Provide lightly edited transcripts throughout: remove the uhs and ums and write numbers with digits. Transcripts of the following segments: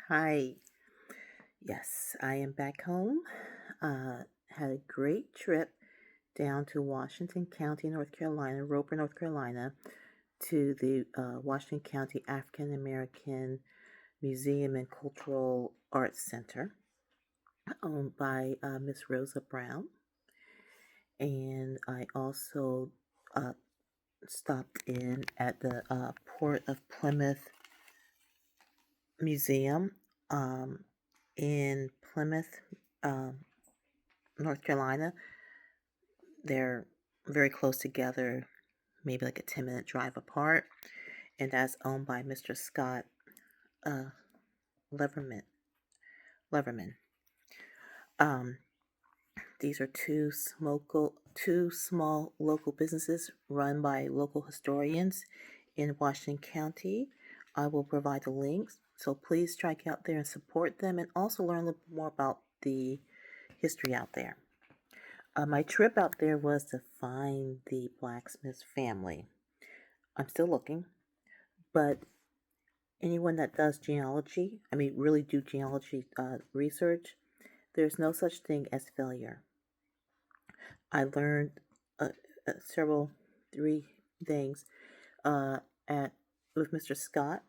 Hi. Yes, I am back home. Had a great trip down to Washington County, North Carolina, Roper, North Carolina, to the Washington County African American Museum and Cultural Arts Center, owned by Miss Rosa Brown. And I also uh, stopped in at the Port of Plymouth Museum um, in Plymouth, um, North Carolina. They're very close together, maybe like a 10-minute drive apart, and that's owned by Mr. Scott uh, Leverman. Leverman. Um, these are two small local businesses run by local historians in Washington County. I will provide the links, so please strike out there and support them, and also learn a little bit more about the history out there. My trip out there was to find the Blacksmith family. I'm still looking, but anyone that does genealogy, really do genealogy research, there's no such thing as failure. I learned three things uh, at with Mr. Scott.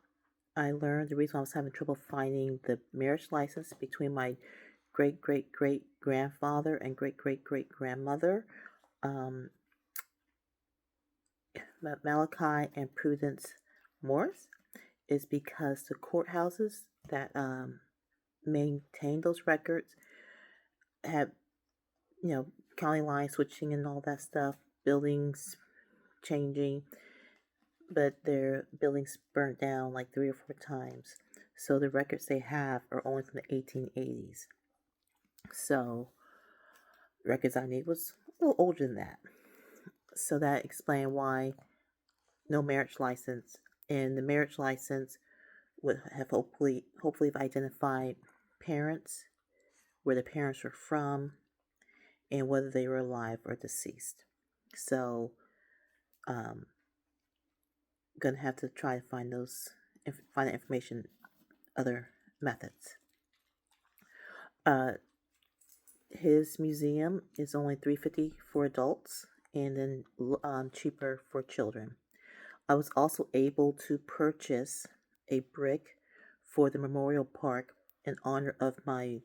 I learned the reason I was having trouble finding the marriage license between my great great great grandfather and great great great grandmother, um, Malachi and Prudence Morris, is because the courthouses that maintain those records have, county line switching and all that stuff, buildings changing, but their buildings burnt down like 3 or 4 times. So the records they have are only from the 1880s. So records I need was a little older than that. So that explained why no marriage license. And the marriage license would have hopefully identified parents, where the parents were from, and whether they were alive or deceased. So, gonna have to try to find find the information other methods. His museum is only $350 for adults, and then cheaper for children. I was also able to purchase a brick for the memorial park in honor of my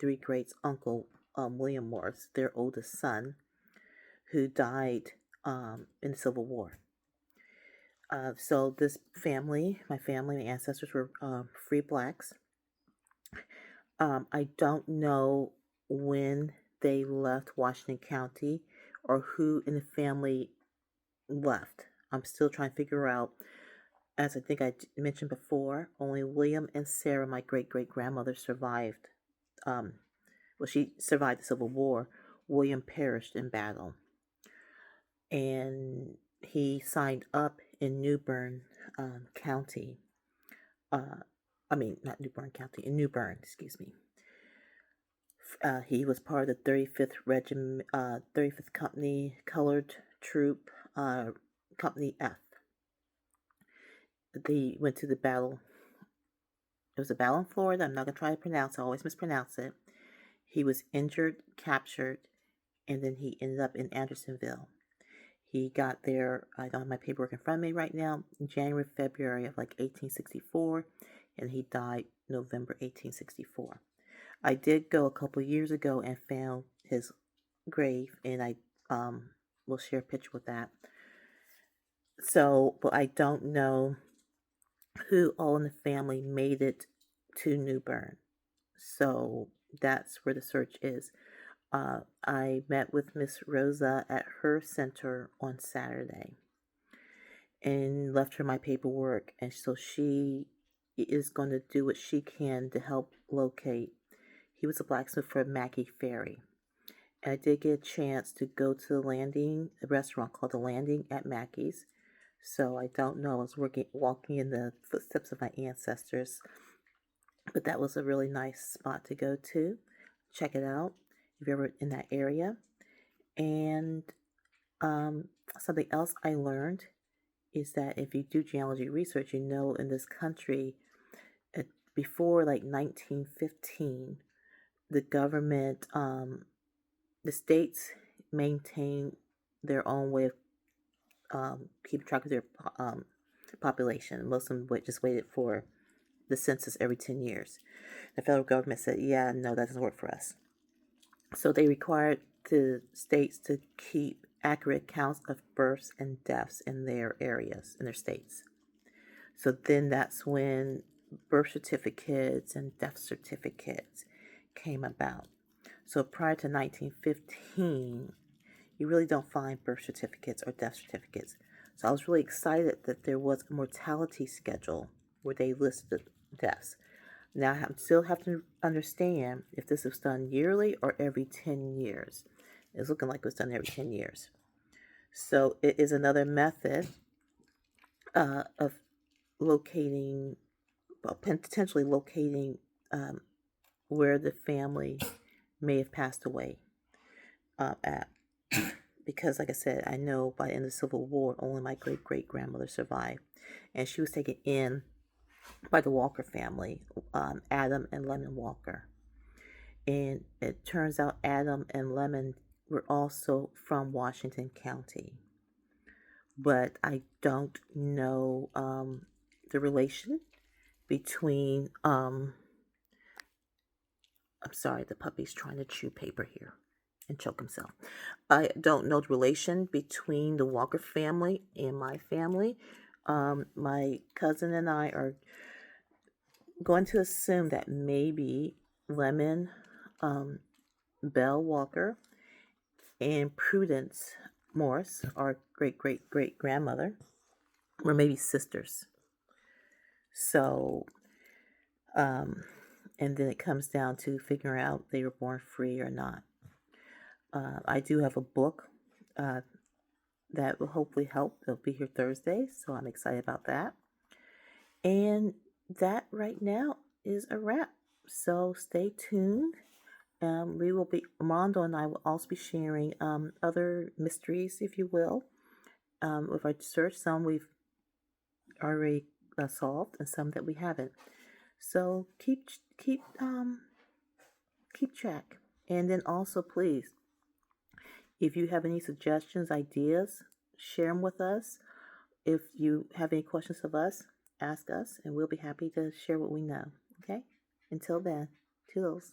three greats uncle, William Morris, their oldest son, who died in the Civil War. So this family, my ancestors were free blacks. I don't know when they left Washington County or who in the family left. I'm still trying to figure out. As I think I mentioned before, only William and Sarah, my great great grandmother, survived. She survived the Civil War. William perished in battle. And he signed up in New Bern County. Not New Bern County, in New Bern, excuse me. He was part of the 35th Regiment, 35th Company Colored Troop, Company F. They went to the battle. It was a battle in Florida. I'm not going to try to pronounce it. I always mispronounce it. He was injured, captured, and then he ended up in Andersonville. He got there, I don't have my paperwork in front of me right now, January, February of 1864, and he died November 1864. I did go a couple years ago and found his grave, and I will share a picture with that. So, but I don't know who all in the family made it to New Bern. So that's where the search is. I met with Miss Rosa at her center on Saturday and left her my paperwork, and so she is going to do what she can to help locate. He was a blacksmith for Mackey Ferry. And I did get a chance to go to the landing, a restaurant called The Landing at Mackey's. So I don't know, I was walking in the footsteps of my ancestors. But that was a really nice spot to go to. Check it out if you're ever in that area. And something else I learned is that if you do genealogy research, in this country, before like 1915, the government, the states maintained their own way of keeping track of their population. Most of them just waited for the census every 10 years. The federal government said, yeah, no, that doesn't work for us. So they required the states to keep accurate counts of births and deaths in their areas, in their states. So then that's when birth certificates and death certificates came about. So prior to 1915, you really don't find birth certificates or death certificates. So I was really excited that there was a mortality schedule where they listed deaths. Now I still have to understand if this was done yearly or every 10 years. It's looking like it was done every 10 years. So it is another method of locating, potentially locating where the family may have passed away at. Because, like I said, I know by the end of the Civil War, only my great-great-grandmother survived. And she was taken in by the Walker family, Adam and Lemon Walker. And it turns out Adam and Lemon were also from Washington County. But I don't know the relation between, I'm sorry, the puppy's trying to chew paper here and choke himself. I don't know the relation between the Walker family and my family. My cousin and I are going to assume that maybe Lemon, Belle Walker, and Prudence Morris, our great-great-great-grandmother, were maybe sisters. So, and then it comes down to figuring out they were born free or not. I do have a book that will hopefully help. It'll be here Thursday, so I'm excited about that. And that right now is a wrap. So stay tuned. We will be, Armando and I will also be sharing other mysteries, if you will. With our search, some we've already solved, and some that we haven't. So keep track, and then also please, if you have any suggestions, ideas, share them with us. If you have any questions of us, ask us, and we'll be happy to share what we know. Okay? Until then, toodles.